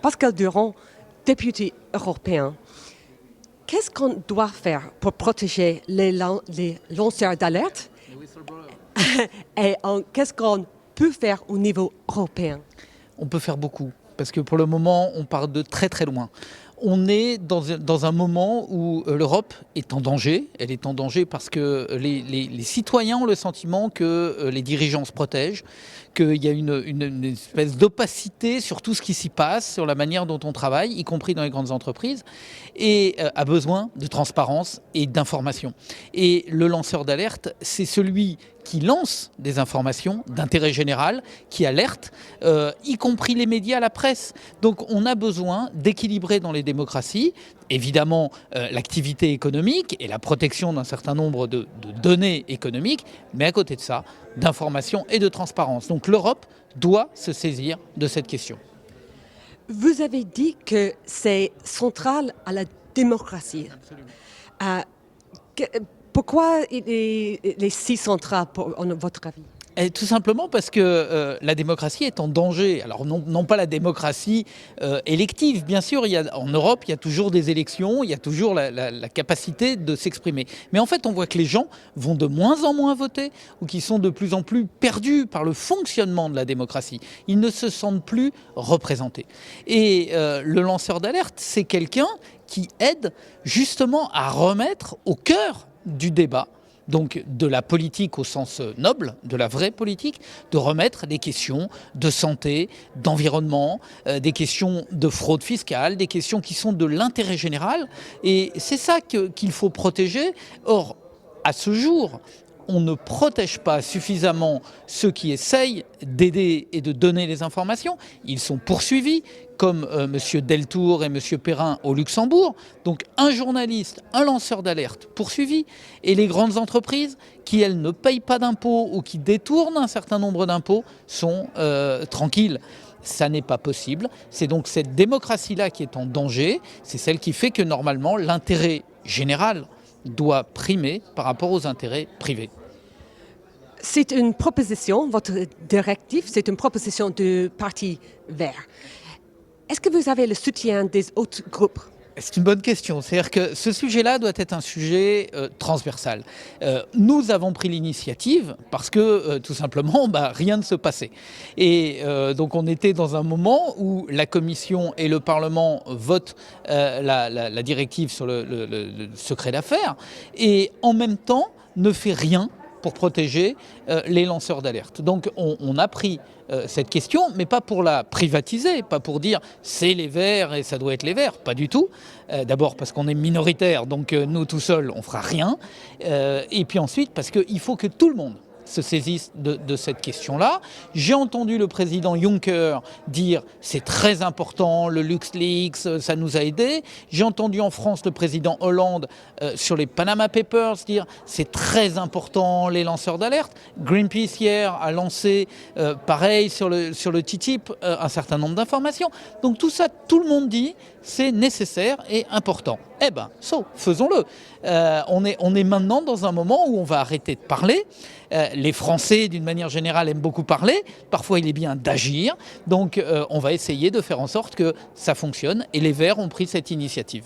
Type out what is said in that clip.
Pascal Durand, député européen, qu'est-ce qu'on doit faire pour protéger les lanceurs d'alerte et qu'est-ce qu'on peut faire au niveau européen? On peut faire beaucoup, parce que pour le moment, on part de très très loin. On est dans un moment où l'Europe est en danger. Elle est en danger parce que les citoyens ont le sentiment que les dirigeants se protègent, qu'il y a une espèce d'opacité sur tout ce qui s'y passe, sur la manière dont on travaille, y compris dans les grandes entreprises, et a besoin de transparence et d'information. Et le lanceur d'alerte, c'est celui qui lance des informations d'intérêt général, qui alerte, y compris les médias, la presse. Donc on a besoin d'équilibrer dans les démocraties, évidemment l'activité économique et la protection d'un certain nombre de données économiques, mais à côté de ça, d'information et de transparence. Donc l'Europe doit se saisir de cette question. Vous avez dit que c'est central à la démocratie. Pourquoi il est si central, en votre avis? Et tout simplement parce que la démocratie est en danger. Alors non pas la démocratie élective, bien sûr, en Europe il y a toujours des élections, il y a toujours la capacité de s'exprimer. Mais en fait on voit que les gens vont de moins en moins voter ou qu'ils sont de plus en plus perdus par le fonctionnement de la démocratie. Ils ne se sentent plus représentés. Et le lanceur d'alerte, c'est quelqu'un qui aide justement à remettre au cœur du débat, donc de la politique au sens noble, de la vraie politique, de remettre des questions de santé, d'environnement, des questions de fraude fiscale, des questions qui sont de l'intérêt général. Et c'est ça qu'il faut protéger. Or, à ce jour, on ne protège pas suffisamment ceux qui essayent d'aider et de donner les informations. Ils sont poursuivis, comme M. Deltour et M. Perrin au Luxembourg. Donc un journaliste, un lanceur d'alerte poursuivi. Et les grandes entreprises qui, elles, ne payent pas d'impôts ou qui détournent un certain nombre d'impôts sont tranquilles. Ça n'est pas possible. C'est donc cette démocratie-là qui est en danger. C'est celle qui fait que normalement l'intérêt général doit primer par rapport aux intérêts privés. C'est une proposition, votre directive, c'est une proposition du Parti vert. Est-ce que vous avez le soutien des autres groupes? C'est une bonne question. C'est-à-dire que ce sujet-là doit être un sujet transversal. Nous avons pris l'initiative parce que tout simplement, rien ne se passait. Et donc on était dans un moment où la Commission et le Parlement votent la directive sur le secret d'affaires et en même temps ne fait rien pour protéger les lanceurs d'alerte. Donc on a pris cette question, mais pas pour la privatiser, pas pour dire c'est les Verts et ça doit être les Verts, pas du tout. D'abord parce qu'on est minoritaire, donc nous tout seuls on fera rien. Et puis ensuite parce qu'il faut que tout le monde se saisissent de cette question-là. J'ai entendu le président Juncker dire c'est très important, le LuxLeaks, ça nous a aidés. J'ai entendu en France le président Hollande sur les Panama Papers dire c'est très important les lanceurs d'alerte. Greenpeace hier a lancé pareil sur le TTIP un certain nombre d'informations. Donc tout ça, tout le monde dit c'est nécessaire et important. Eh ben, faisons-le. On est maintenant dans un moment où on va arrêter de parler. Les Français, d'une manière générale, aiment beaucoup parler. Parfois, il est bien d'agir. Donc, on va essayer de faire en sorte que ça fonctionne. Et les Verts ont pris cette initiative.